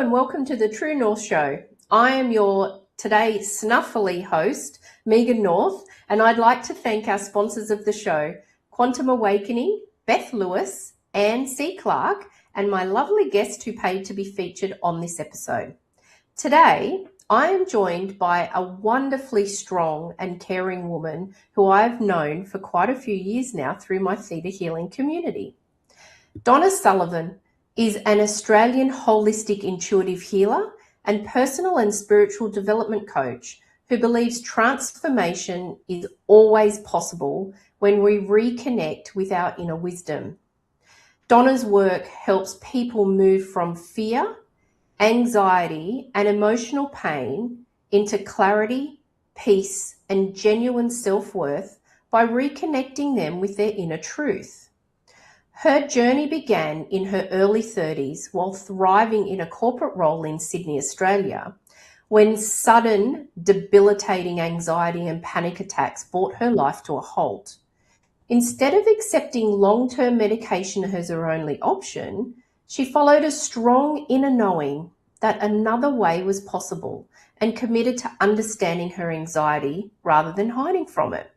and welcome to the True North Show. I am your today snuffly host, Megan North, and I'd like to thank our sponsors of the show, Quantum Awakening, Beth Lewis, Anne C. Clark, and my lovely guest who paid to be featured on this episode. Today, I am joined by a wonderfully strong and caring woman who I've known for quite a few years now through my theta healing community. Donna Sullivan is an Australian holistic intuitive healer and personal and spiritual development coach who believes transformation is always possible when we reconnect with our inner wisdom. Donna's work helps people move from fear, anxiety, and emotional pain into clarity, peace, and genuine self-worth by reconnecting them with their inner truth. Her journey began in her early 30s while thriving in a corporate role in Sydney, Australia, when sudden, debilitating anxiety and panic attacks brought her life to a halt. Instead of accepting long-term medication as her only option, she followed a strong inner knowing that another way was possible and committed to understanding her anxiety rather than hiding from it.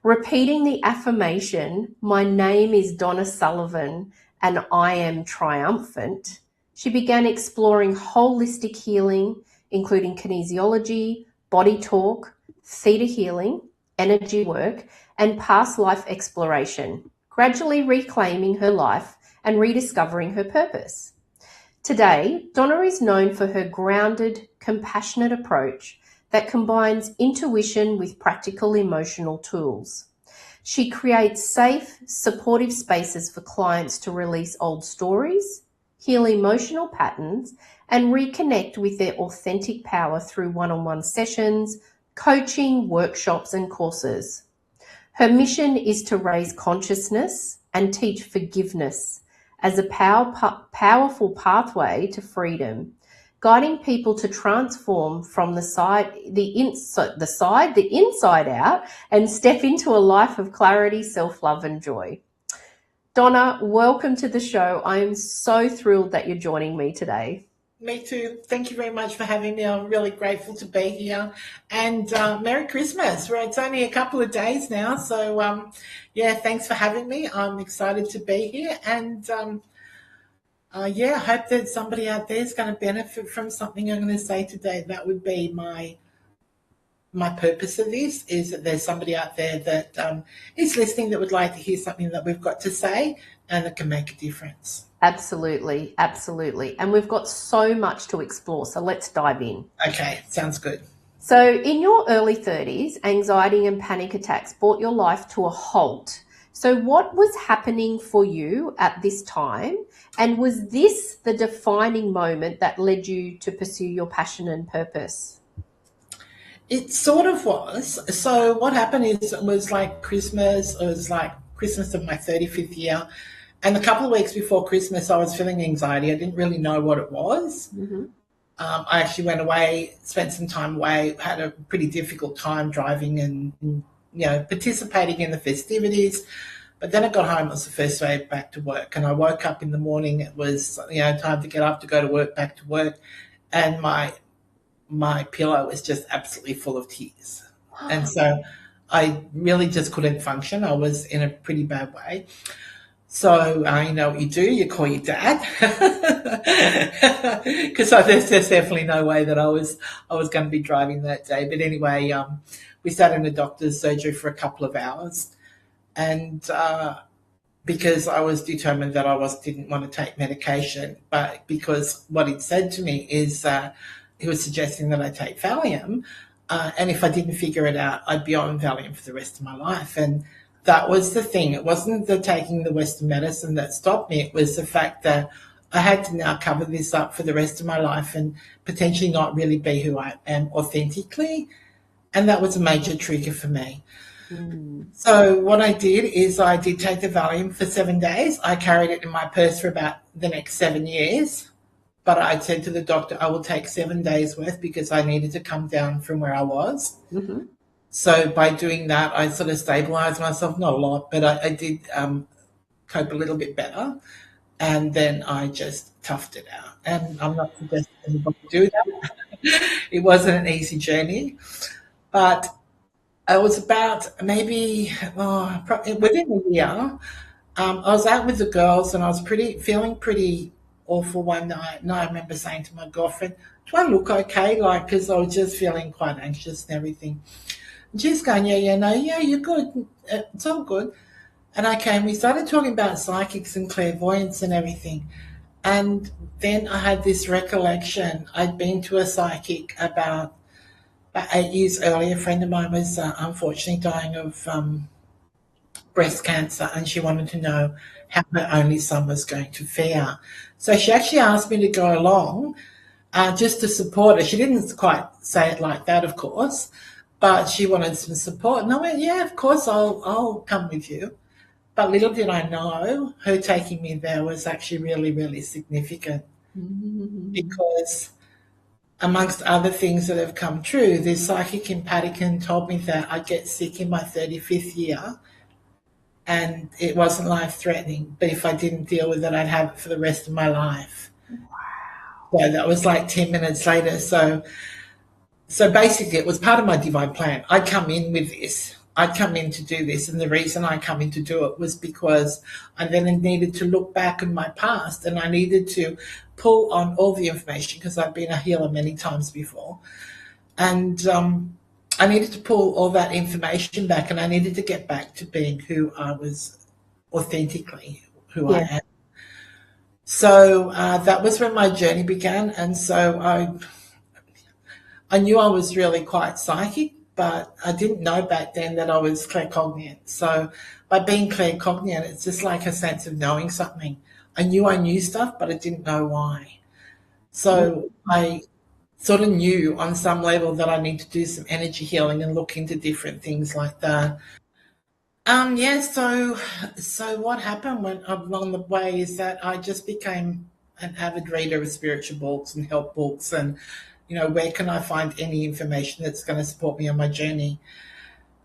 Repeating the affirmation, "My name is Donna Sullivan and I am triumphant," she began exploring holistic healing, including kinesiology, body talk, theta healing, energy work, and past life exploration, gradually reclaiming her life and rediscovering her purpose. Today, Donna is known for her grounded, compassionate approach that combines intuition with practical emotional tools. She creates safe, supportive spaces for clients to release old stories, heal emotional patterns, and reconnect with their authentic power through one-on-one sessions, coaching, workshops, and courses. Her mission is to raise consciousness and teach forgiveness as a powerful pathway to freedom, guiding people to transform from the inside out and step into a life of clarity, self-love, and joy. Donna, welcome to the show. I am so thrilled that you're joining me today. Me too. Thank you very much for having me. I'm really grateful to be here. And Merry Christmas. It's only a couple of days now. So, thanks for having me. I'm excited to be here. And I hope that somebody out there is going to benefit from something I'm going to say today. That would be my purpose of this, is that there's somebody out there that is listening that would like to hear something that we've got to say and that can make a difference. Absolutely, absolutely. And we've got so much to explore, so let's dive in. Okay, sounds good. So in your early 30s, anxiety and panic attacks brought your life to a halt. So what was happening for you at this time? And was this the defining moment that led you to pursue your passion and purpose? It sort of was. So what happened is it was like Christmas. It was like Christmas of my 35th year. And a couple of weeks before Christmas, I was feeling anxiety. I didn't really know what it was. Mm-hmm. I actually went away, spent some time away, had a pretty difficult time driving and participating in the festivities. But then I got home, it was the first day back to work, and I woke up in the morning. It was, time to get up to go to work, back to work, and my pillow was just absolutely full of tears. Wow. And so I really just couldn't function. I was in a pretty bad way. So you know what you do, you call your dad, because there's definitely no way that I was going to be driving that day. But anyway, we sat in a doctor's surgery for a couple of hours. And because I was determined that I didn't want to take medication, but because what he'd said to me is he was suggesting that I take Valium, and if I didn't figure it out, I'd be on Valium for the rest of my life. And that was the thing. It wasn't the taking the Western medicine that stopped me. It was the fact that I had to now cover this up for the rest of my life and potentially not really be who I am authentically. And that was a major trigger for me. So what I did is I did take the Valium for 7 days. I carried it in my purse for about the next 7 years. But I said to the doctor, I will take 7 days worth because I needed to come down from where I was. Mm-hmm. So by doing that, I sort of stabilised myself, not a lot, but I did cope a little bit better. and then I just toughed it out. And I'm not suggesting anybody do that. It wasn't an easy journey, but it was about maybe within a year. I was out with the girls and I was feeling pretty awful one night. And I remember saying to my girlfriend, "Do I look okay?" Like, because I was just feeling quite anxious and everything. And she's going, "Yeah, yeah, no, yeah, you're good. It's all good." And okay, and we started talking about psychics and clairvoyance and everything. And then I had this recollection. I'd been to a psychic about 8 years earlier. A friend of mine was unfortunately dying of breast cancer, and she wanted to know how her only son was going to fare. So she actually asked me to go along just to support her. She didn't quite say it like that, of course, but she wanted some support. And I went, "Yeah, of course, I'll come with you." But little did I know, her taking me there was actually really, really significant because, amongst other things that have come true, this psychic in Paddington told me that I'd get sick in my 35th year and it wasn't life threatening. But if I didn't deal with it, I'd have it for the rest of my life. So that was like 10 minutes later. So basically, it was part of my divine plan. I'd come in with this. I'd come in to do this. And the reason I come in to do it was because I then needed to look back in my past and I needed to pull on all the information because I've been a healer many times before. And I needed to pull all that information back and I needed to get back to being who I was authentically, who I am. So that was when my journey began. And so I knew I was really quite psychic, but I didn't know back then that I was claircognient. So by being claircognient, it's just like a sense of knowing something. I knew stuff, but I didn't know why. So I sort of knew on some level that I need to do some energy healing and look into different things like that. Yeah, so what happened when along the way is that I just became an avid reader of spiritual books and help books and where can I find any information that's going to support me on my journey?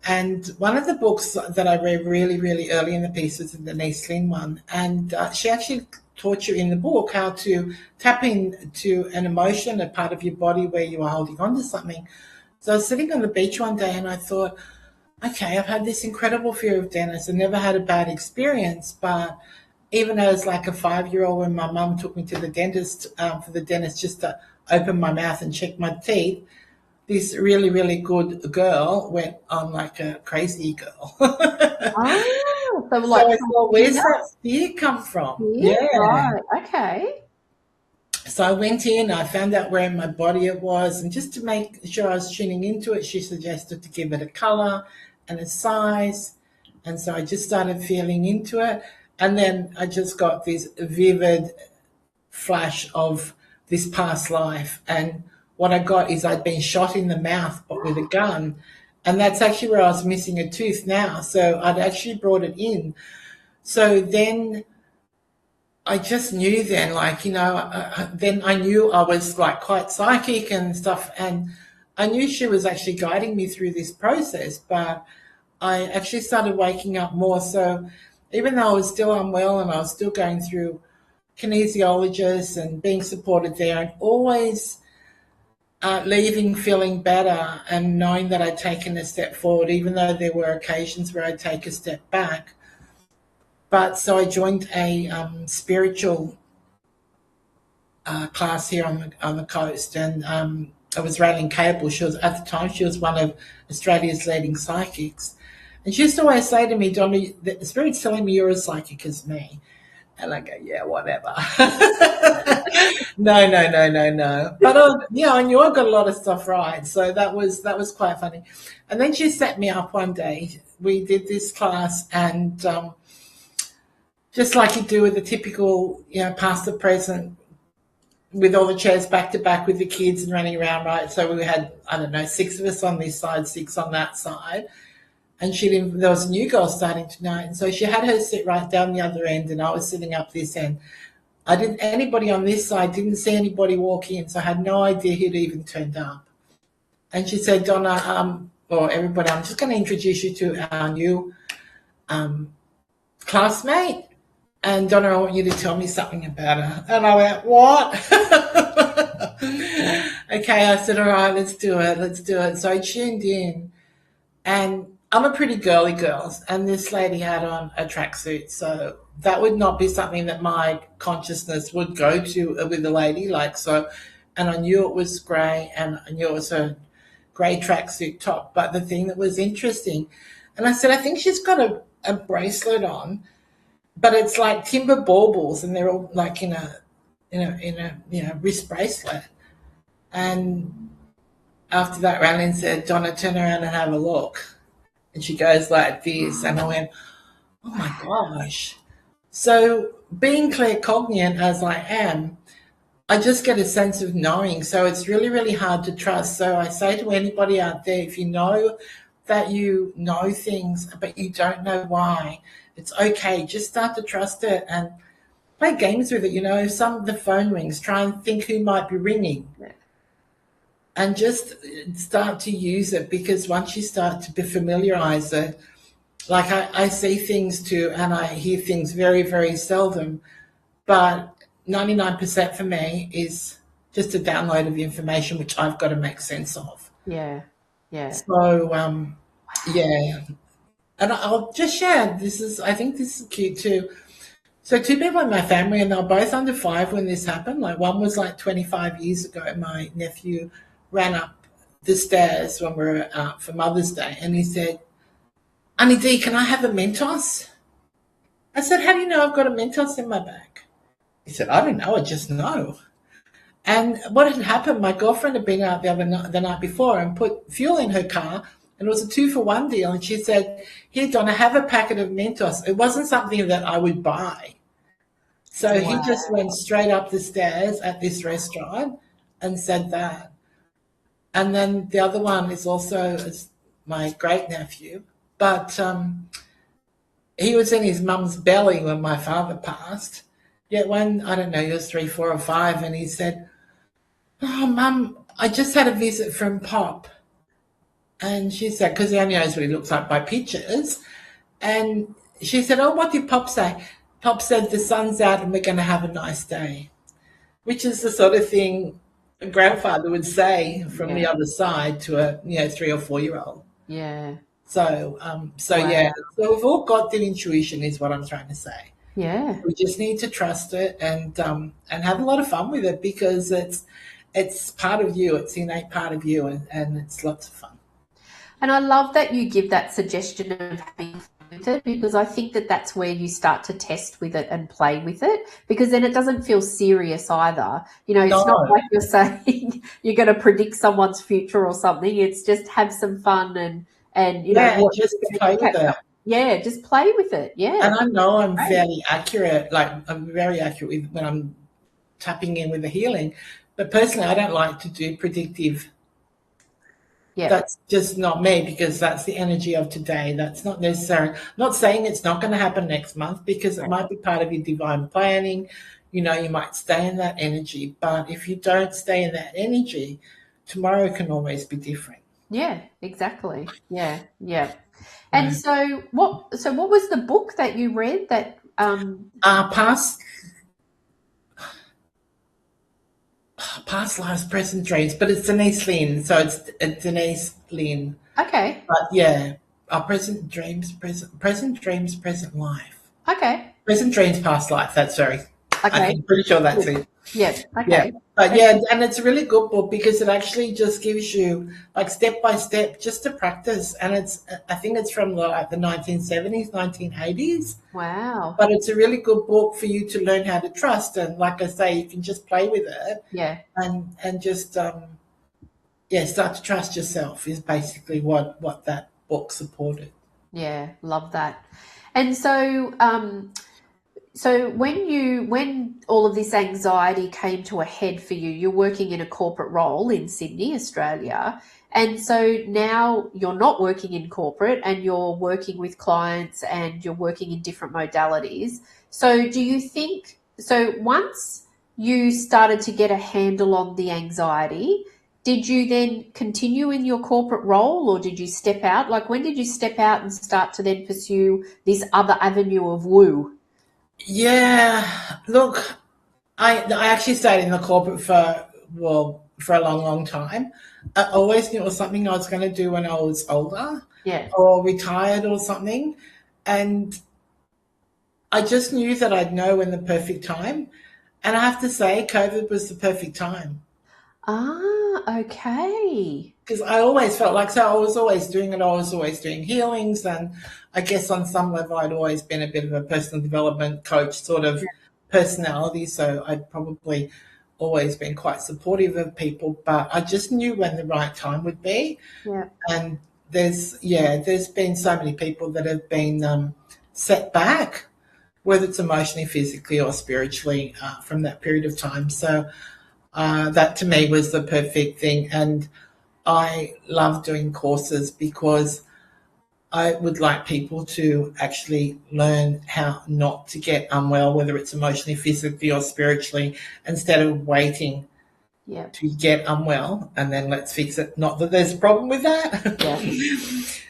And one of the books that I read really, really early in the piece was the Denise Lynn one. And she actually taught you in the book how to tap into an emotion, a part of your body where you are holding on to something. So I was sitting on the beach one day and I thought, okay, I've had this incredible fear of dentists. I never had a bad experience, but even as like a 5-year-old, when my mum took me to the dentist for the dentist just to open my mouth and check my teeth, this really, really good girl went on like a crazy girl. Oh, so So like I thought, where's that fear come from? yeah, Yeah. right. Okay. So I went in, I found out where in my body it was, and just to make sure I was tuning into it, she suggested to give it a color and a size. And so I just started feeling into it. And then I just got this vivid flash of this past life. And what I got is I'd been shot in the mouth, but with a gun. And that's actually where I was missing a tooth now. So I'd actually brought it in. So then I just knew then, like, then I knew I was like quite psychic and stuff. And I knew she was actually guiding me through this process, but I actually started waking up more. So even though I was still unwell and I was still going through kinesiologists and being supported there and always leaving feeling better and knowing that I'd taken a step forward, even though there were occasions where I'd take a step back. But so I joined a spiritual class here on the coast, and I was Raylene Cable. She was at the time she was one of Australia's leading psychics, and she used to always say to me, "Donna, the spirit's telling me you're as psychic as me." And I go, "Yeah, whatever." No. But I knew I got a lot of stuff right, so that was quite funny. And then she set me up one day. We did this class, and just like you do with the typical, past the present, with all the chairs back to back with the kids and running around, right? So we had, I don't know, 6 of us on this side, 6 on that side. And there was a new girl starting tonight. And so she had her sit right down the other end and I was sitting up this end. Anybody on this side, didn't see anybody walking in, so I had no idea who'd even turned up. And she said, "Donna, or everybody, I'm just going to introduce you to our new classmate." And Donna, I want you to tell me something about her. And I went, what? Okay, I said, all right, let's do it. Let's do it. So I tuned in, and I'm a pretty girly girl, and this lady had on a tracksuit. So that would not be something that my consciousness would go to with a lady like so. And I knew it was grey, and I knew it was a grey tracksuit top. But the thing that was interesting, and I said, I think she's got a bracelet on, but it's like timber baubles, and they're all like in a wrist bracelet. And after that, Rowling said, Donna, turn around and have a look. And she goes like this, and I went, oh my gosh. So being claircognizant as I am, I just get a sense of knowing. So it's really, really hard to trust. So I say to anybody out there, if you know that you know things, but you don't know why, it's okay. Just start to trust it and play games with it. If some of the phone rings, try and think who might be ringing. Yeah. And just start to use it, because once you start to familiarize it, like I see things too, and I hear things very, very seldom, but 99% for me is just a download of information which I've got to make sense of. Yeah. Yeah. So, yeah. And I'll just share, I think this is cute too. So two people in my family, and they were both under 5 when this happened. Like one was like 25 years ago. My nephew ran up the stairs when we were out for Mother's Day, and he said, Auntie D, can I have a Mentos? I said, how do you know I've got a Mentos in my bag? He said, I don't know, I just know. And what had happened, my girlfriend had been out the night before and put fuel in her car, and it was a 2-for-1 deal. And she said, here, Donna, have a packet of Mentos. It wasn't something that I would buy. So he just went straight up the stairs at this restaurant and said that. And then the other one is also my great nephew, but he was in his mum's belly when my father passed. Yet when, I don't know, he was 3, 4 or 5, and he said, oh, Mum, I just had a visit from Pop. And she said, because he only knows what he looks like by pictures. And she said, oh, what did Pop say? Pop said, the sun's out and we're going to have a nice day, which is the sort of thing a grandfather would say from the other side to a 3 or 4-year-old. Yeah. So, yeah. So we've all got the intuition, is what I'm trying to say. Yeah. We just need to trust it and have a lot of fun with it, because it's part of you. It's an innate part of you, and it's lots of fun. And I love that you give that suggestion of having fun with it, because I think that that's where you start to test with it and play with it, because then it doesn't feel serious either. It's not like you're saying you're going to predict someone's future or something. It's just have some fun and just play with it. Yeah, just play with it. Yeah. And I know I'm fairly accurate. Like, I'm very accurate when I'm tapping in with the healing. But personally, I don't like to do predictive. Yeah. That's just not me, because that's the energy of today. That's not necessary. I'm not saying it's not going to happen next month, because it might be part of your divine planning. You might stay in that energy. But if you don't stay in that energy, tomorrow can always be different. Yeah, exactly. Yeah, yeah. And so what was the book that you read that Past Lives, Present Dreams, but it's Denise Lynn, so it's Denise Lynn. Okay. But yeah, Present Dreams, Present Life. Okay. Present Dreams, Past Life, that's very, okay. I'm pretty sure that's it. Yeah, okay. Yeah. But yeah, and it's a really good book, because it actually just gives you like step by step just to practice. And I think it's from the 1970s, 1980s. Wow. But it's a really good book for you to learn how to trust. And like I say, you can just play with it. Yeah. And just, start to trust yourself is basically what that book supported. Yeah, love that. And so, so when all of this anxiety came to a head for you, you're working in a corporate role in Sydney, Australia. And so now you're not working in corporate and you're working with clients and you're working in different modalities. So do you think, so once you started to get a handle on the anxiety, did you then continue in your corporate role, or did you step out? Like, when did you step out and start to then pursue this other avenue of woo? Yeah, look, I actually stayed in the corporate for, well, for a long, long time. I always knew it was something I was going to do when I was older Yeah. or retired or something. And I just knew that I'd know when the perfect time. And I have to say, COVID was the perfect time Ah, okay. because I always felt like, so I was always doing it. I was always doing healings. And I guess on some level, I'd always been a bit of a personal development coach sort of personality. So I'd probably always been quite supportive of people, but I just knew when the right time would be. Yeah. And there's been so many people that have been set back, whether it's emotionally, physically, or spiritually, from that period of time. So that to me was the perfect thing. And I love doing courses because I would like people to actually learn how not to get unwell, whether it's emotionally, physically, or spiritually, instead of waiting Yeah. to get unwell and then let's fix it. Not that there's a problem with Yeah. that.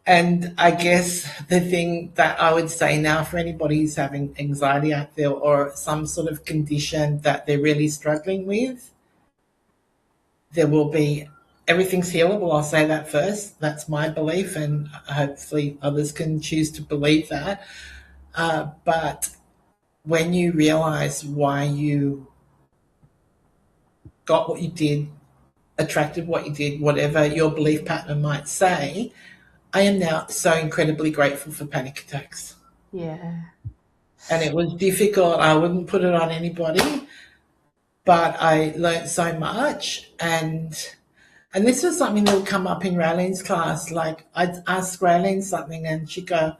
And I guess the thing that I would say now for anybody who's having anxiety out there or some sort of condition that they're really struggling with, there will be everything's healable. I'll say that first. That's my belief, and hopefully others can choose to believe that. But when you realize why you got what you did, attracted what you did, whatever your belief pattern might say, I am now so incredibly grateful for panic attacks. Yeah. And it was difficult. I wouldn't put it on anybody, but I learned so much. And this was something that would come up in Raylene's class. Like I'd ask Raylene something and she'd go,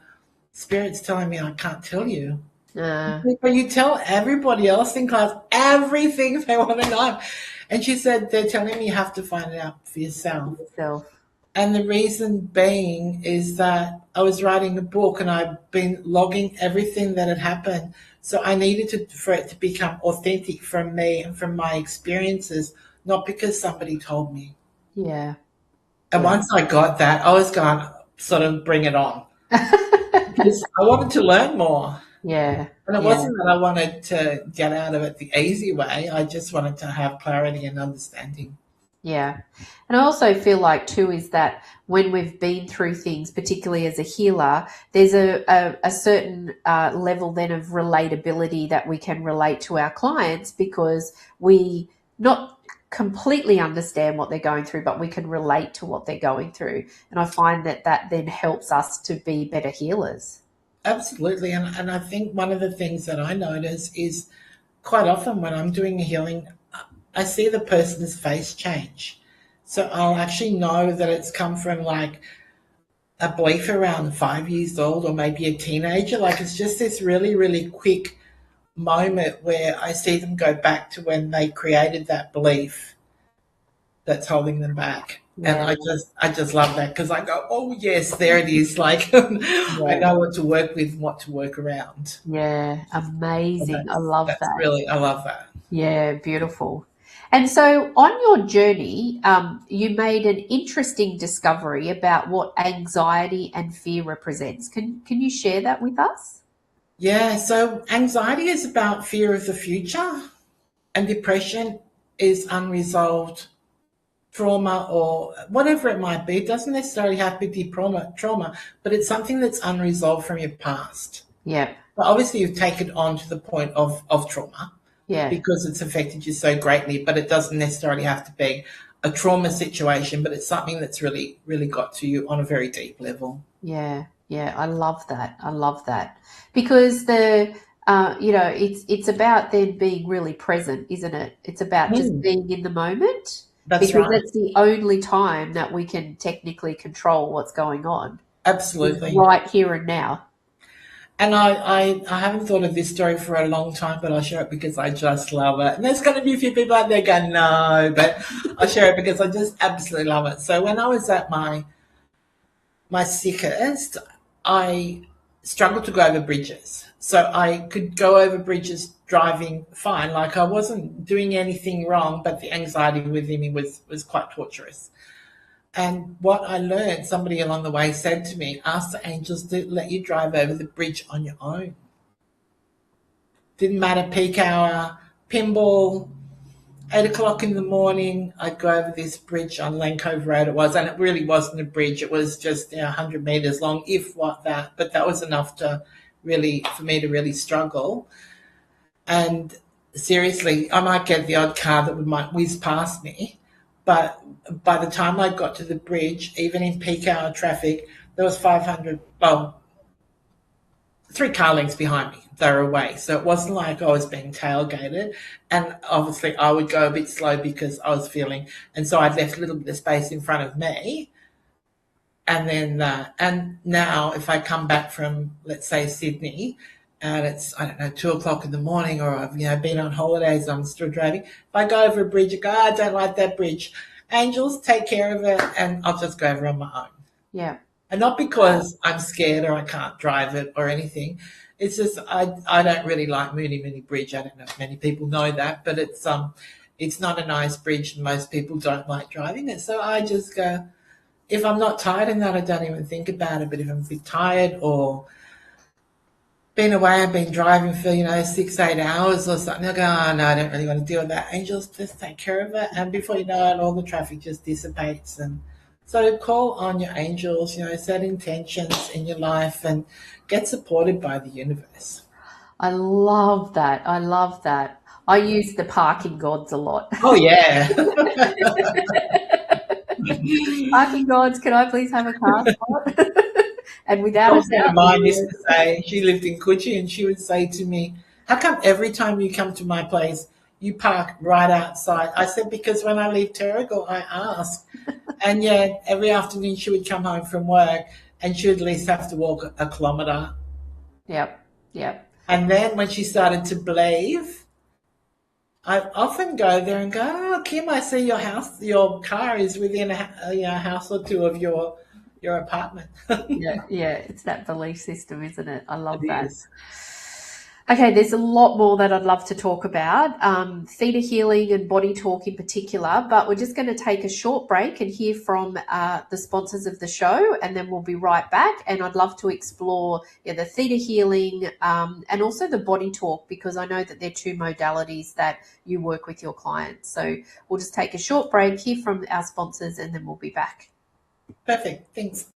Spirit's telling me I can't tell you. Uh, But you tell everybody else in class everything they want to know. And she said, they're telling me you have to find it out for yourself. yourself. And the reason being is that I was writing a book and I've been logging everything that had happened. So I needed for it to become authentic from me and from my experiences, not because somebody told me. Yeah. And Yeah. once I got that, I was going to sort of bring it on because I wanted to learn more. Yeah. And it Yeah. wasn't that I wanted to get out of it the easy way. I just wanted to have clarity and understanding. Yeah. And I also feel like, too, is that when we've been through things, particularly as a healer, there's a certain level then of relatability that we can relate to our clients because we not completely understand what they're going through, but we can relate to what they're going through. And I find that that then helps us to be better healers. Absolutely. And I think one of the things that I notice is quite often when I'm doing a healing, I see the person's face change. So I'll actually know that it's come from like a belief around 5 years old or maybe a teenager. Like it's just this really, really quick moment where I see them go back to when they created that belief that's holding them back. And Yeah. I just love that because I go, oh yes, there it is. Like I Yeah. know what to work with, what to work around. Yeah. And Amazing. I that's love that's that. really I love that. Yeah, beautiful. And so on your journey, you made an interesting discovery about what anxiety and fear represents. Can you share that with us? Yeah, so anxiety is about fear of the future, and depression is unresolved trauma or whatever it might be. It doesn't necessarily have to be trauma, but it's something that's unresolved from your past. Yeah, But obviously, you've taken it on to the point of trauma yeah, because it's affected you so greatly, but it doesn't necessarily have to be a trauma situation, but it's something that's really, really got to you on a very deep level. yeah, yeah. I love that. I love that because it's about then being really present, isn't it? It's about just Mm, being in the moment that's because right. that's the only time that we can technically control what's going on is Absolutely. right here and now. And I haven't thought of this story for a long time, but I'll share it because I just love it. And there's going to be a few people out there going, no, but I'll share it because I just absolutely love it. So when I was at my sickest, I struggled to go over bridges. So I could go over bridges driving fine. Like I wasn't doing anything wrong, but the anxiety within me was quite torturous. And what I learned, somebody along the way said to me, ask the angels to let you drive over the bridge on your own. Didn't matter, peak hour, pinball, 8 o'clock in the morning, I'd go over this bridge on Lane Cove Road. It was, and it really wasn't a bridge. It was just 100 meters long, if what that. But that was enough for me to really struggle. And seriously, I might get the odd car that might whiz past me, but by the time I got to the bridge, even in peak hour traffic, there was 3 car lengths behind me. They were away. So it wasn't like I was being tailgated. And obviously I would go a bit slow because I was feeling, and so I'd left a little bit of space in front of me. And then, and now if I come back from, let's say, Sydney, and it's, 2 o'clock in the morning, or I've, been on holidays, I'm still driving. If I go over a bridge, I go, I don't like that bridge. Angels, take care of it, and I'll just go over on my own. Yeah. And not because I'm scared or I can't drive it or anything. It's just I don't really like Mooney Mooney Bridge. I don't know if many people know that, but it's not a nice bridge and most people don't like driving it. So I just go, if I'm not tired in that, I don't even think about it. But if I'm a bit tired or been away, I've been driving for, 6-8 hours or something, I go, oh, no, I don't really want to deal with that. Angels, just take care of it. And before you know it, all the traffic just dissipates. And so call on your angels, set intentions in your life and get supported by the universe. I love that. I use the parking gods a lot. Oh, yeah. Parking gods, can I please have a car spot? And without a friend of mine used to say, she lived in Coogee, and she would say to me, how come every time you come to my place, you park right outside? I said, because when I leave Terrigal, I ask. And yeah, every afternoon she would come home from work and she would at least have to walk a kilometre. Yep. And then when she started to believe, I often go there and go, oh, Kim, I see your car is within a house or two of your apartment. yeah, it's that belief system, isn't it? I love that. Is. Okay, there's a lot more that I'd love to talk about, theta healing and body talk in particular, but we're just going to take a short break and hear from the sponsors of the show, and then we'll be right back. And I'd love to explore the theta healing and also the body talk, because I know that they're 2 modalities that you work with your clients. So we'll just take a short break, hear from our sponsors, and then we'll be back. Perfect. Thanks.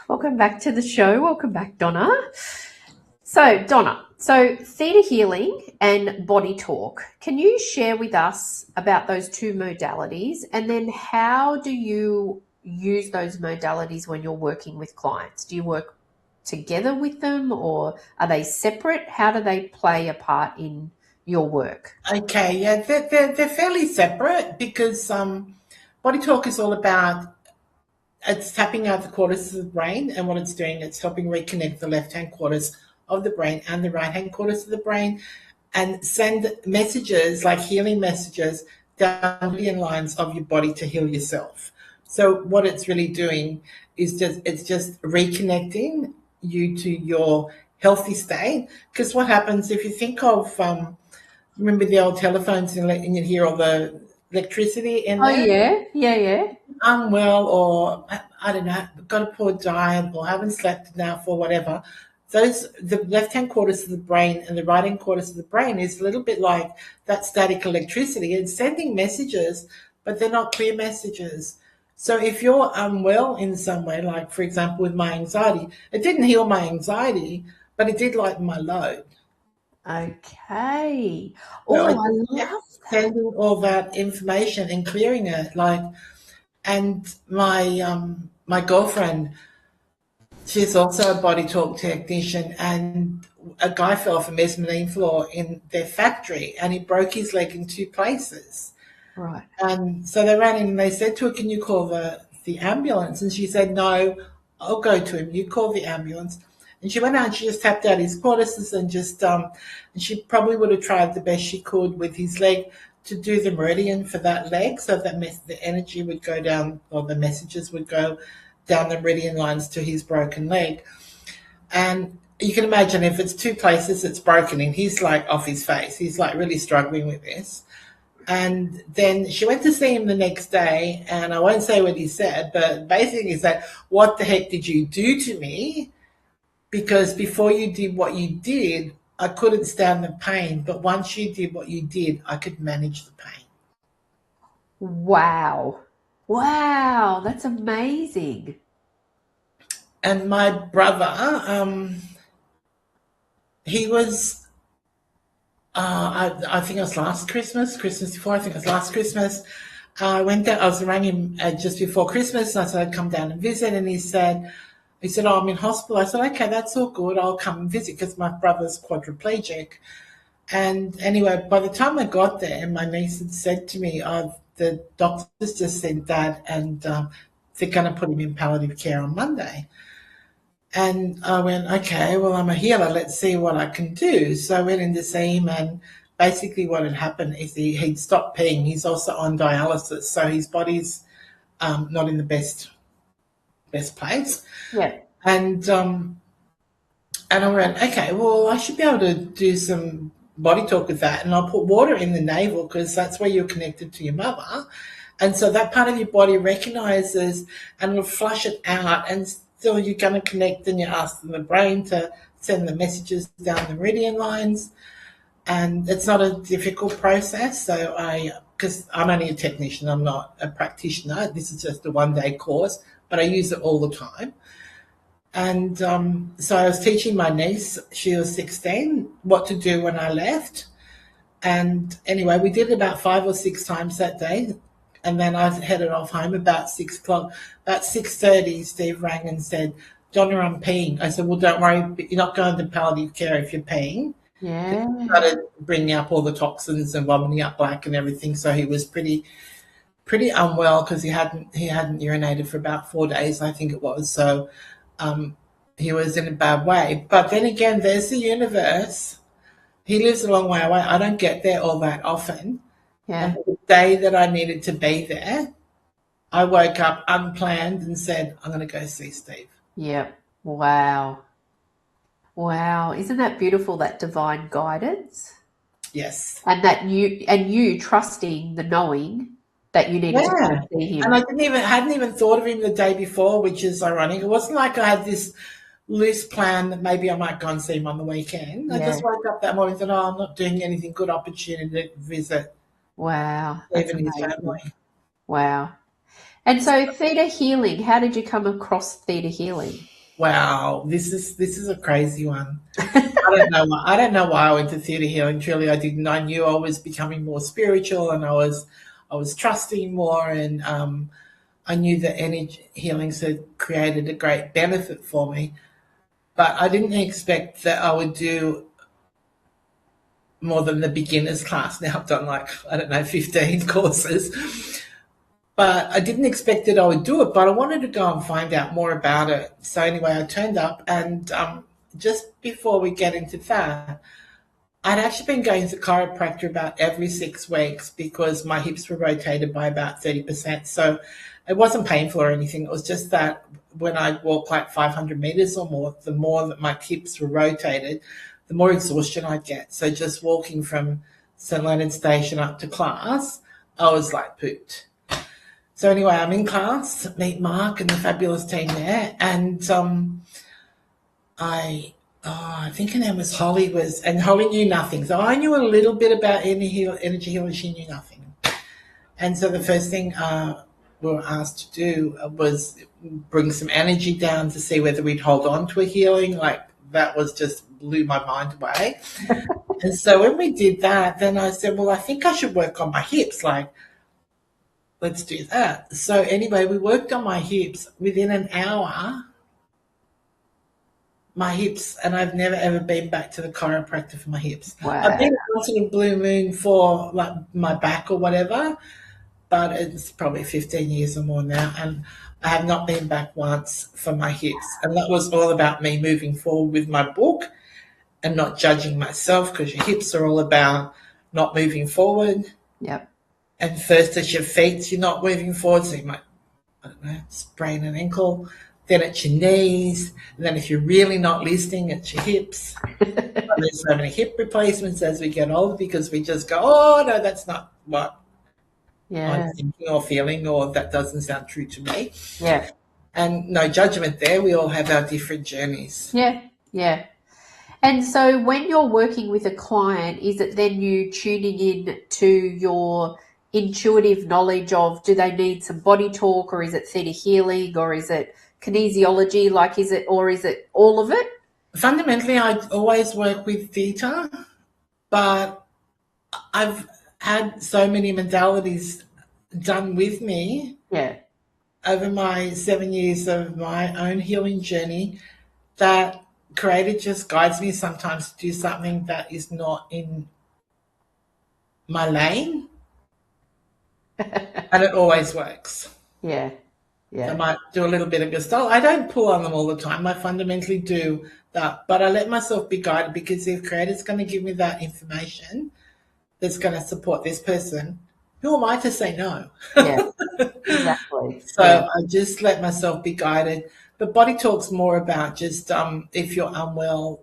Welcome back to the show. Welcome back, Donna. So, Donna, theta healing and body talk. Can you share with us about those 2 modalities, and then how do you use those modalities when you're working with clients? Do you work together with them, or are they separate? How do they play a part in your work? Okay, yeah, they're fairly separate, because body talk is all about, it's tapping out the quarters of the brain, and what it's doing, it's helping reconnect the left-hand quarters of the brain and the right-hand quarters of the brain, and send messages, like healing messages, down the lines of your body to heal yourself. So what it's really doing is just reconnecting you to your healthy state. Because what happens if you think of remember the old telephones and you hear all the electricity in Oh, there? yeah. Yeah, yeah. Unwell or I don't know, got a poor diet or haven't slept enough or whatever, the left hand quarters of the brain and the right hand quarters of the brain is a little bit like that static electricity. It's sending messages, but they're not clear messages. So if you're unwell in some way, like for example with my anxiety, it didn't heal my anxiety, but it did lighten my load. Okay. So I Oh, I just kept love that. sending all that information and clearing it, like. And my girlfriend, she's also a body talk technician, and a guy fell off a mezzanine floor in their factory, and he broke his leg in two places. Right. And so they ran in and they said to her, "Can you call the ambulance?" And she said, "No, I'll go to him. You call the ambulance." And she went out and she just tapped out his cortices and just and she probably would have tried the best she could with his leg to do the meridian for that leg, so that the energy would go down or the messages would go down the meridian lines to his broken leg. And you can imagine if it's two places it's broken and he's like off his face. He's like really struggling with this. And then she went to see him the next day, and I won't say what he said, but basically he said, "What the heck did you do to me? Because before you did what you did, I couldn't stand the pain, but once you did what you did, I could manage the pain." Wow. Wow, that's amazing. And my brother, he was, I think it was last Christmas, Christmas before, I think it was last Christmas. I went down, I was around him just before Christmas, and I said I'd come down and visit, and he said, "Oh, I'm in hospital." I said, "Okay, that's all good. I'll come and visit," because my brother's quadriplegic. And anyway, by the time I got there, my niece had said to me, "Oh, the doctors just sent Dad, and they're going to put him in palliative care on Monday." And I went, "Okay, well, I'm a healer. Let's see what I can do." So I went in to see him, and basically what had happened is he'd stopped peeing. He's also on dialysis, so his body's not in the best place. Yeah. And I went, "Okay, well, I should be able to do some body talk with that." And I'll put water in the navel because that's where you're connected to your mother. And so that part of your body recognizes and will flush it out. And still you're going to connect and you're asking the brain to send the messages down the meridian lines. And it's not a difficult process. So because I'm only a technician, I'm not a practitioner. This is just a 1 day course, but I use it all the time. And so I was teaching my niece, she was 16, what to do when I left. And anyway, we did it about 5 or 6 times that day. And then I headed off home about 6 o'clock. About 6:30, Steve rang and said, "Donna, I'm peeing." I said, "Well, don't worry, you're not going to palliative care if you're peeing." Yeah. He started bringing up all the toxins and vomiting up black and everything. So he was pretty unwell because he hadn't urinated for about 4 days, I think it was. So um, he was in a bad way. But then again, there's the universe. He lives a long way away. I don't get there all that often. Yeah. And the day that I needed to be there, I woke up unplanned and said, "I'm going to go see Steve." Yep. Wow. Wow. Isn't that beautiful, that divine guidance? Yes. And that you trusting the knowing that you needed to go Yeah. and see And him. I hadn't even thought of him the day before, which is ironic. It wasn't like I had this loose plan that maybe I might go and see him on the weekend. I Yeah. just woke up that morning and thought, "Oh, I'm not doing anything. Good opportunity to visit Wow. Steve That's and his amazing. family." Wow. And so theta healing, how did you come across theta healing? Wow, this is a crazy one. I don't know why I went to theatre healing. Truly, I didn't. I knew I was becoming more spiritual, and I was trusting more, and I knew that energy healings had created a great benefit for me. But I didn't expect that I would do more than the beginners class. Now I've done like I don't know 15 courses, but I didn't expect that I would do it. But I wanted to go and find out more about it. So anyway, I turned up, and just before we get into that, I'd actually been going to chiropractor about every 6 weeks because my hips were rotated by about 30%. So it wasn't painful or anything. It was just that when I'd walk like 500 meters or more, the more that my hips were rotated, the more exhaustion I'd get. So just walking from St. Leonard Station up to class, I was like pooped. So anyway, I'm in class, meet Mark and the fabulous team there, and I think her name was Holly, and Holly knew nothing. So I knew a little bit about energy healing. She knew nothing. And so the first thing we were asked to do was bring some energy down to see whether we'd hold on to a healing. Like that was just blew my mind away. And so when we did that, then I said, well, I think I should work on my hips. Like, let's do that. So anyway, we worked on my hips. Within an hour, my hips, and I've never ever been back to the chiropractor for my hips. Wow. I've been once in a blue moon for like my back or whatever, but it's probably 15 years or more now, and I have not been back once for my hips. And that was all about me moving forward with my book and not judging myself, because your hips are all about not moving forward. Yep. And first it's your feet, you're not moving forward, so you might, I don't know, sprain an ankle. Then it's your knees. And then if you're really not listening, it's your hips. There's so many hip replacements as we get older because we just go, oh, no, that's not what I'm thinking or feeling, or that doesn't sound true to me. Yeah. And no judgment there. We all have our different journeys. Yeah. Yeah. And so when you're working with a client, is it then you tuning in to your intuitive knowledge of, do they need some body talk, or is it theta healing, or is it kinesiology? Like, is it all of it? Fundamentally, I always work with theta, but I've had so many modalities done with me over my 7 years of my own healing journey that Creator just guides me sometimes to do something that is not in my lane, and it always works. Yeah. I might do a little bit of Gestalt. I don't pull on them all the time. I fundamentally do that, but I let myself be guided, because if Creator's going to give me that information that's going to support this person, who am I to say no? Yeah, exactly. So I just let myself be guided. But body talk's more about just if you're unwell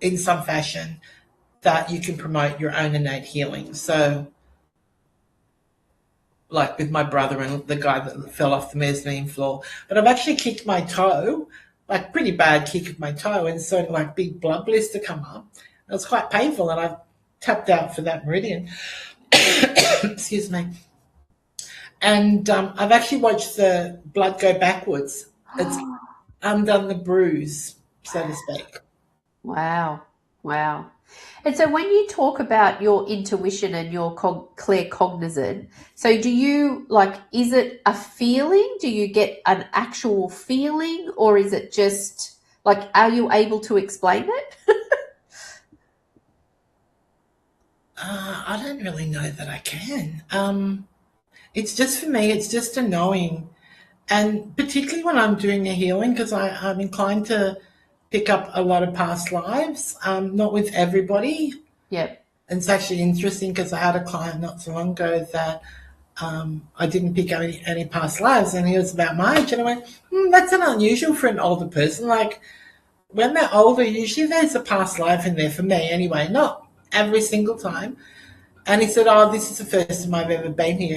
in some fashion, that you can promote your own innate healing. So like with my brother and the guy that fell off the mezzanine floor. But I've actually kicked my toe, like pretty bad kick of my toe, and so like big blood blister come up. It was quite painful, and I've tapped out for that meridian. Excuse me. And I've actually watched the blood go backwards. It's undone the bruise, so to speak. Wow. And so when you talk about your intuition and your claircognizant, so do you, like, is it a feeling? Do you get an actual feeling, or is it just, like, are you able to explain it? I don't really know that I can. It's just, for me, it's just a knowing. And particularly when I'm doing a healing, because I'm inclined to pick up a lot of past lives, not with everybody. Yep. And it's actually interesting because I had a client not so long ago that I didn't pick up any past lives, and he was about my age. And I went, that's an unusual for an older person. Like, when they're older, usually there's a past life in there, for me anyway, not every single time. And he said, oh, this is the first time I've ever been here.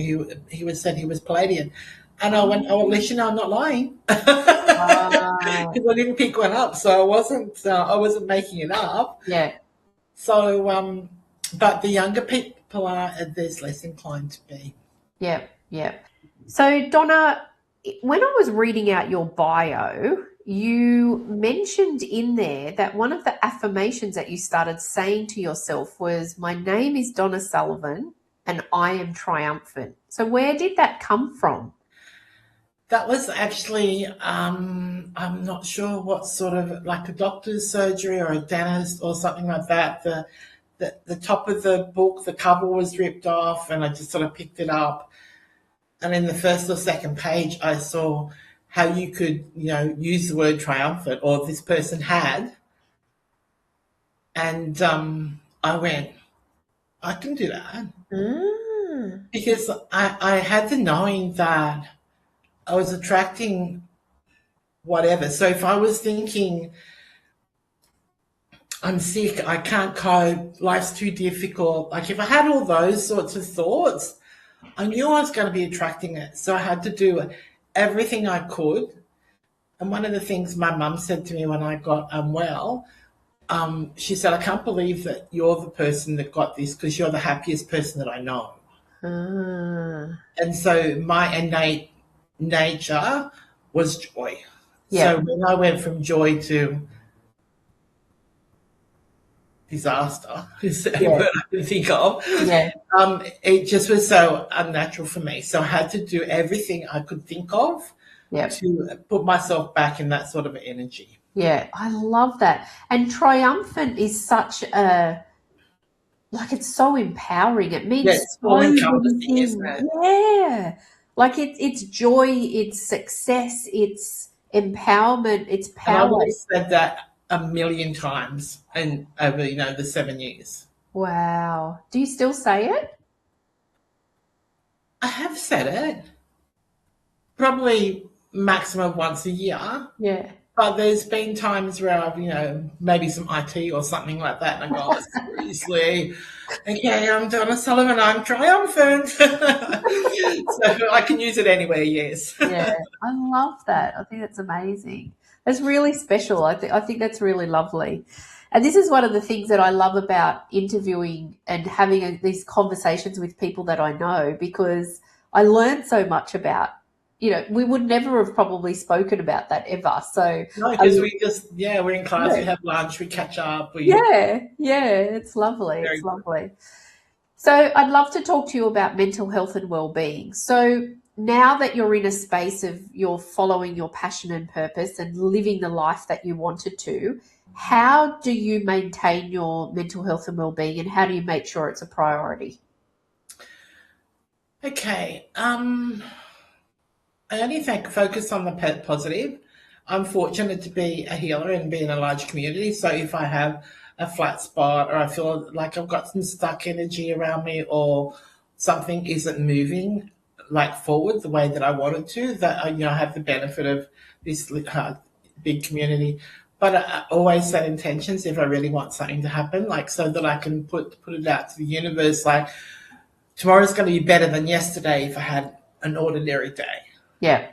He said he was Palladian. And I went, oh, at least you know I'm not lying. Because I didn't pick one up, so I wasn't making it up. Yeah. So, but the younger people there's less inclined to be. Yeah. So, Donna, when I was reading out your bio, you mentioned in there that one of the affirmations that you started saying to yourself was, my name is Donna Sullivan and I am triumphant. So where did that come from? That was actually, I'm not sure what sort of, like a doctor's surgery or a dentist or something like that. The top of the book, the cover was ripped off, and I just sort of picked it up. And in the first or second page, I saw how you could, use the word triumphant, or this person had. And I went, I can do that. Mm. Because I had the knowing that I was attracting whatever. So if I was thinking, I'm sick, I can't cope, life's too difficult, like if I had all those sorts of thoughts, I knew I was going to be attracting it. So I had to do everything I could. And one of the things my mum said to me when I got unwell, she said, I can't believe that you're the person that got this because you're the happiest person that I know. Mm. And so my innate nature was joy. So Yeah. when I went from joy to disaster, is the Yeah. word I can think of, Yeah. it just was so unnatural for me. So I had to do everything I could think of Yeah. to put myself back in that sort of energy. Yeah. I love that. And triumphant is such a, like, it's so empowering. It Yeah, means it's so all many encompassing, isn't things. it? Yeah. Like it's joy, it's success, it's empowerment, it's And I've power. always said that a million times and over, the 7 years. Wow. Do you still say it? I have said it probably maximum once a year. Yeah. But there's been times where I've, maybe some IT or something like that, and I go, oh, seriously, okay, I'm Donna Sullivan, I'm triumphant. So I can use it anywhere, yes. Yeah. I love that. I think that's amazing. That's really special. I think that's really lovely. And this is one of the things that I love about interviewing and having these conversations with people that I know, because I learn so much about, we would never have probably spoken about that ever. So No, I, because we're in class, yeah, we have lunch, we catch up, yeah, it's lovely. very It's good. lovely. So I'd love to talk to you about mental health and well-being. So now that you're in a space of you're following your passion and purpose and living the life that you wanted to, how do you maintain your mental health and well-being, and how do you make sure it's a priority? Okay, I only focus on the positive. I'm fortunate to be a healer and be in a large community. So if I have a flat spot or I feel like I've got some stuck energy around me or something isn't moving like forward the way that I want it to, that I have the benefit of this big community. But I always set intentions if I really want something to happen, like so that I can put it out to the universe. Like tomorrow's going to be better than yesterday if I had an ordinary day. Yeah,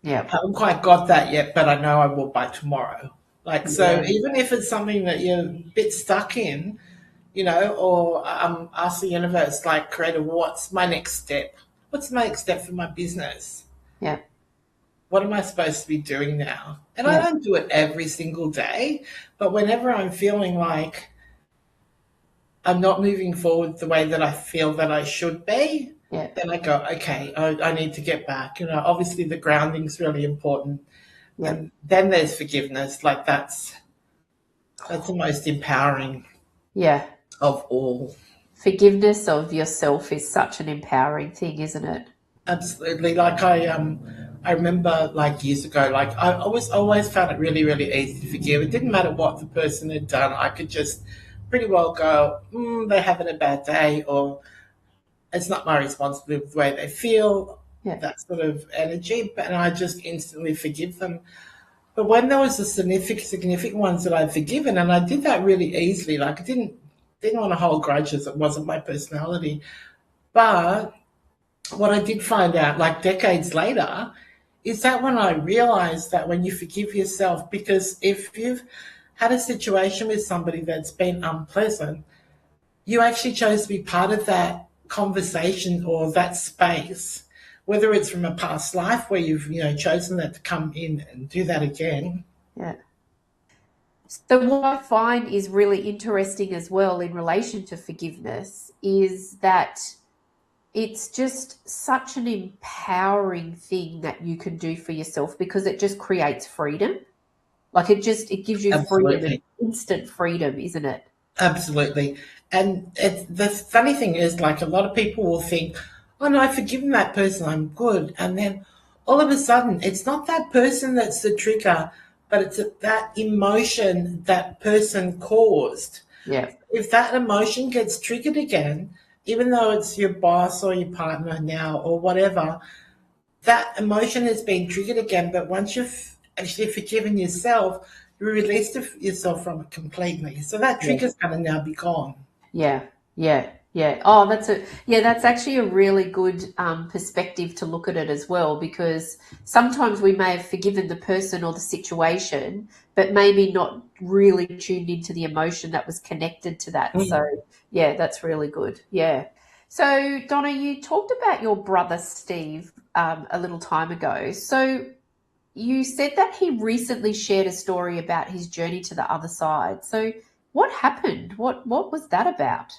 yeah, Haven't quite got that yet, but I know I will by tomorrow. Like, so yeah, even if it's something that you're a bit stuck in, or ask the universe, like, creator, what's my next step? What's my next step for my business? yeah, What am I supposed to be doing now? And I yeah, don't do it every single day, but whenever I'm feeling like I'm not moving forward the way that I feel that I should be, yeah, then I go, okay, I need to get back. Obviously the grounding's really important. yeah, And then there's forgiveness. Like that's the most empowering yeah. of all. Forgiveness of yourself is such an empowering thing, isn't it? Absolutely. Like I remember like years ago, like I always found it really, really easy to forgive. It didn't matter what the person had done. I could just pretty well go, they're having a bad day, or it's not my responsibility the way they feel, Yeah, that sort of energy. But and I just instantly forgive them. But when there was the significant ones that I'd forgiven, and I did that really easily, like I didn't want to hold grudges. It wasn't my personality. But what I did find out, like decades later, is that when I realized that when you forgive yourself, because if you've had a situation with somebody that's been unpleasant, you actually chose to be part of that conversation or that space, whether it's from a past life where you've chosen that to come in and do that again. yeah. So what I find is really interesting as well in relation to forgiveness is that it's just such an empowering thing that you can do for yourself, because it just creates freedom. Like it gives you freedom and Absolutely. instant freedom, isn't it? Absolutely. And the funny thing is, like, a lot of people will think, oh no, I've forgiven that person, I'm good. And then all of a sudden, it's not that person that's the trigger, but it's that emotion that person caused. Yeah. If that emotion gets triggered again, even though it's your boss or your partner now or whatever, that emotion has been triggered again. But once you've actually forgiven yourself, you release yourself from it completely. So that Yeah. trigger's going to now be gone. Yeah, yeah, yeah. Oh, that's actually a really good perspective to look at it as well, because sometimes we may have forgiven the person or the situation, but maybe not really tuned into the emotion that was connected to that. So, Mm. yeah, that's really good. Yeah. So, Donna, you talked about your brother Steve a little time ago. So, you said that he recently shared a story about his journey to the other side. So, what happened? What was that about?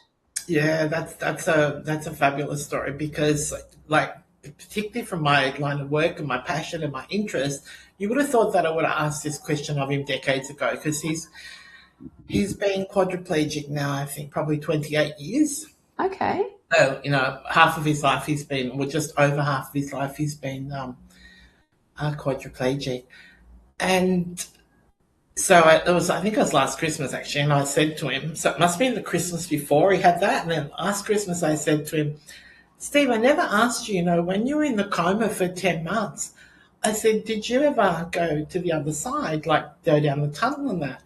Yeah, that's a fabulous story because, like, particularly from my line of work and my passion and my interest, you would have thought that I would have asked this question of him decades ago because he's been quadriplegic now. I think probably 28 years. Okay. So half of his life he's been, well, just over half of his life he's been quadriplegic, and so I think it was last Christmas actually, and I said to him, so it must be the Christmas before he had that, and then last Christmas I said to him, Steve, I never asked you, when you were in the coma for 10 months, I said, did you ever go to the other side, like go down the tunnel and that?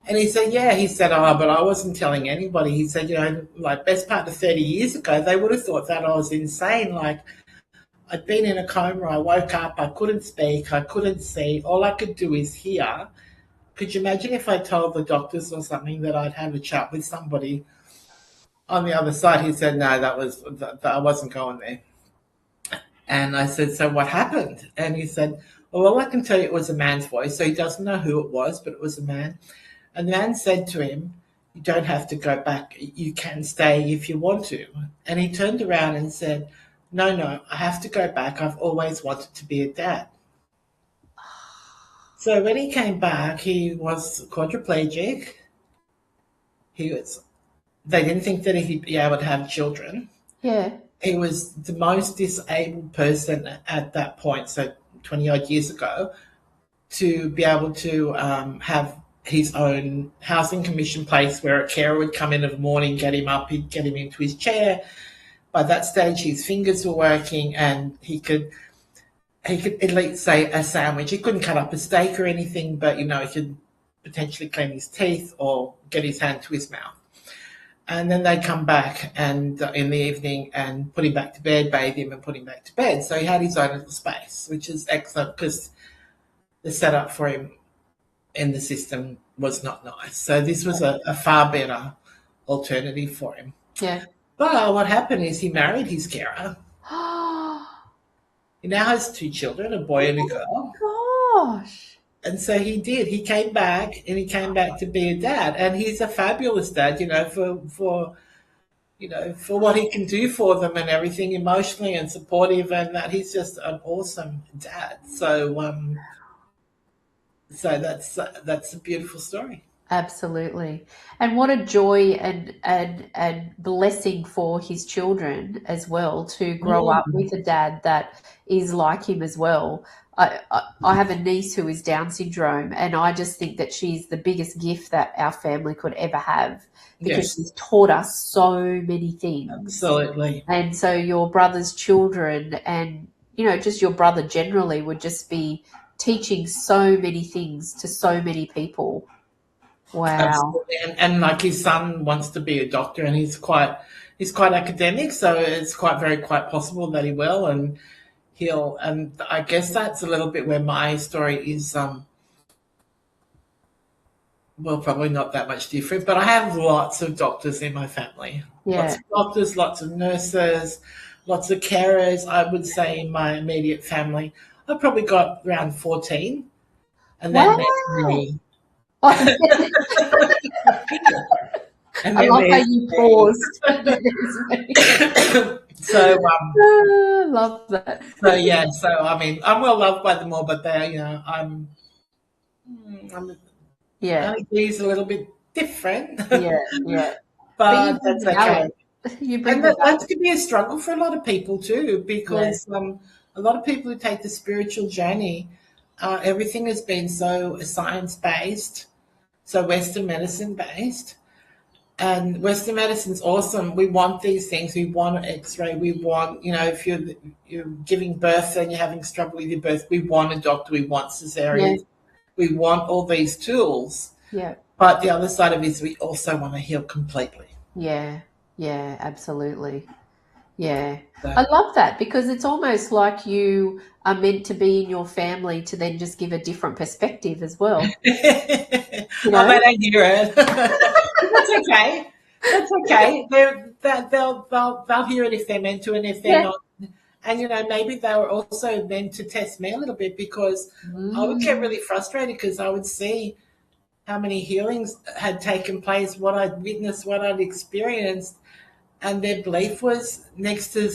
And he said, yeah. He said, oh, but I wasn't telling anybody. He said, like best part of 30 years ago, they would have thought that I was insane. Like I'd been in a coma, I woke up, I couldn't speak, I couldn't see. All I could do is hear. Could you imagine if I told the doctors or something that I'd had a chat with somebody on the other side? He said, no, that I wasn't going there. And I said, so what happened? And he said, well, all I can tell you, it was a man's voice. So he doesn't know who it was, but it was a man. And the man said to him, you don't have to go back. You can stay if you want to. And he turned around and said, no, I have to go back. I've always wanted to be a dad. So when he came back, he was quadriplegic. He was. They didn't think that he'd be able to have children. Yeah. He was the most disabled person at that point, so 20 odd years ago, to be able to have his own housing commission place where a carer would come in the morning, get him up, he'd get him into his chair. By that stage, his fingers were working, and he could at least say a sandwich. He couldn't cut up a steak or anything, but he could potentially clean his teeth or get his hand to his mouth. And then they'd come back and in the evening and put him back to bed, bathe him and put him back to bed. So he had his own little space, which is excellent because the setup for him in the system was not nice. So this was a far better alternative for him. Yeah. But what happened is he married his carer. Oh He now has 2 children, a boy and a girl. gosh. And so he did. He came back, and he came back to be a dad. And he's a fabulous dad, for what he can do for them and everything, emotionally and supportive, and that he's just an awesome dad. So that's a beautiful story. Absolutely. And what a joy and blessing for his children as well to grow up Mm. with a dad that is like him as well. I have a niece who is Down syndrome, and I just think that she's the biggest gift that our family could ever have because Yes, she's taught us so many things. absolutely. And so your brother's children and, just your brother generally would just be teaching so many things to so many people. Wow. Absolutely. And like his son wants to be a doctor, and he's quite academic, so it's quite possible that he will, and and I guess that's a little bit where my story is well, probably not that much different, but I have lots of doctors in my family. Lots Yeah. of doctors, lots of nurses, lots of carers. I would say in my immediate family, I've probably got around 14, and then Wow. there's me. I And then love how there's you me. paused. There's me. So Love that. So yeah, so I mean, I'm well loved by them all, but they're, I'm Yeah. he's a little bit different, Yeah. Yeah. But you but bring that's the okay. balance. You bring And the that balance. can be a struggle for a lot of people too, Yeah. because a lot of people who take the spiritual journey everything has been so science-based, so Western medicine-based. And Western medicine's awesome. We want these things. We want an X-ray. We want, if you're giving birth and you're having struggle with your birth, we want a doctor. We want Yeah. cesareans. We want all these tools. Yeah. But the other side of it is we also want to heal completely. Yeah. Yeah. Absolutely. Yeah. So, I love that because it's almost like you are meant to be in your family to then just give a different perspective as well. I You know? don't hear it. That's okay. That's okay. They'll hear it if they're meant to, and if they're Yeah. not. And maybe they were also meant to test me a little bit because I would get Mm. really frustrated because I would see how many healings had taken place, what I'd witnessed, what I'd experienced, and their belief was next to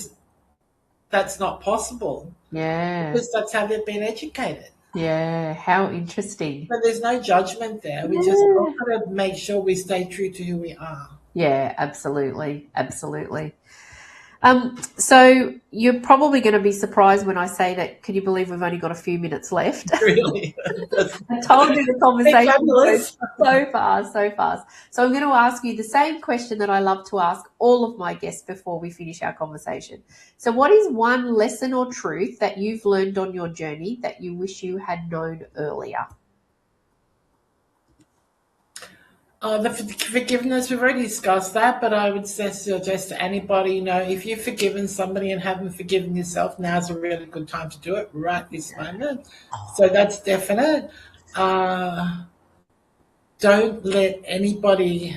that's not possible Yeah. because that's how they've been educated. Yeah. How interesting. But there's no judgment there. We just Yeah. all got to make sure we stay true to who we are. Yeah, absolutely. Absolutely. So you're probably going to be surprised when I say that. Can you believe we've only got a few minutes left? Really, I told you the conversation fabulous. goes so fast, so fast. So I'm going to ask you the same question that I love to ask all of my guests before we finish our conversation. So what is one lesson or truth that you've learned on your journey that you wish you had known earlier? The forgiveness, we've already discussed that, but I would suggest to anybody, if you've forgiven somebody and haven't forgiven yourself, now's a really good time to do it right this moment. So that's definite. Don't let anybody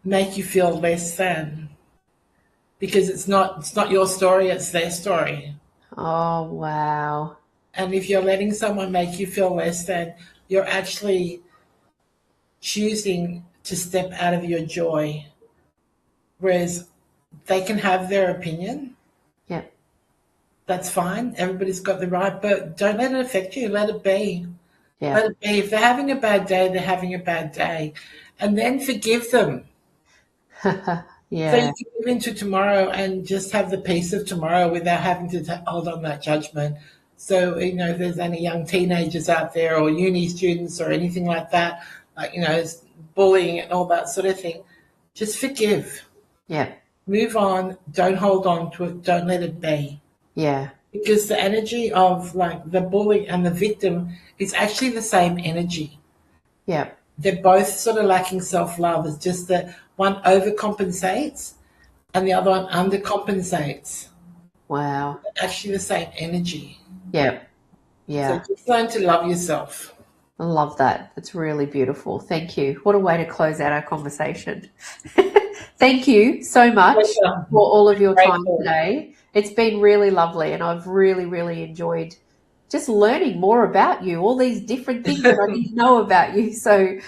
make you feel less than because it's not your story, it's their story. Oh, wow. And if you're letting someone make you feel less than, you're actually choosing to step out of your joy. Whereas they can have their opinion. Yep. That's fine. Everybody's got the right, but don't let it affect you. Let it be. Let Yeah. it be. If they're having a bad day, they're having a bad day. And then forgive them. So Yeah. you can move into tomorrow and just have the peace of tomorrow without having to hold on that judgment. So, if there's any young teenagers out there or uni students or anything like that, like, bullying and all that sort of thing, just forgive. Yeah. Move on. Don't hold on to it. Don't let it be. Yeah. Because the energy of like the bully and the victim is actually the same energy. Yeah. They're both sort of lacking self-love. It's just that one overcompensates and the other one undercompensates. Wow. They're actually the same energy. Yeah. So Yeah. just learn to love yourself. I love that. It's really beautiful. Thank you. What a way to close out our conversation. Thank you so much Pleasure. for all of your time Grateful. today. It's been really lovely, and I've really, really enjoyed just learning more about you, all these different things that I didn't know about you. So,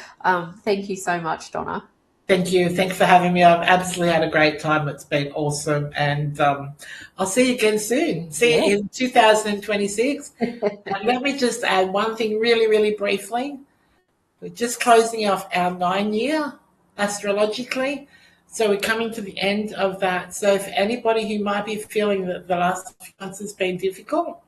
thank you so much, Donna. Thank you. Thanks for having me. I've absolutely had a great time. It's been awesome. And I'll see you again soon. See Yeah. you in 2026. And let me just add one thing really, really briefly. We're just closing off our 9-year astrologically. So we're coming to the end of that. So for anybody who might be feeling that the last few months has been difficult,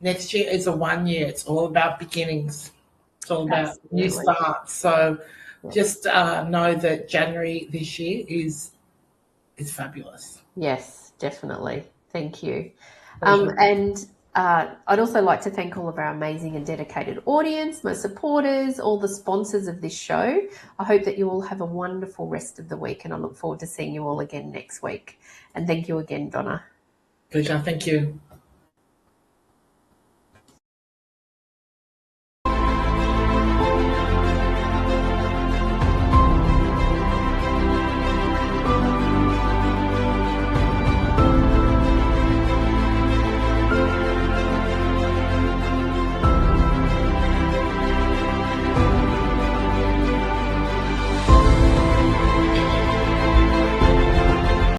next year is a 1 year. It's all about beginnings. It's all about new Absolutely. starts. So Yeah. just know that January this year is fabulous. Yes, definitely. Thank you. Pleasure. And I'd also like to thank all of our amazing and dedicated audience, my supporters, all the sponsors of this show. I hope that you all have a wonderful rest of the week, and I look forward to seeing you all again next week. And thank you again, Donna. Pleasure. Thank you.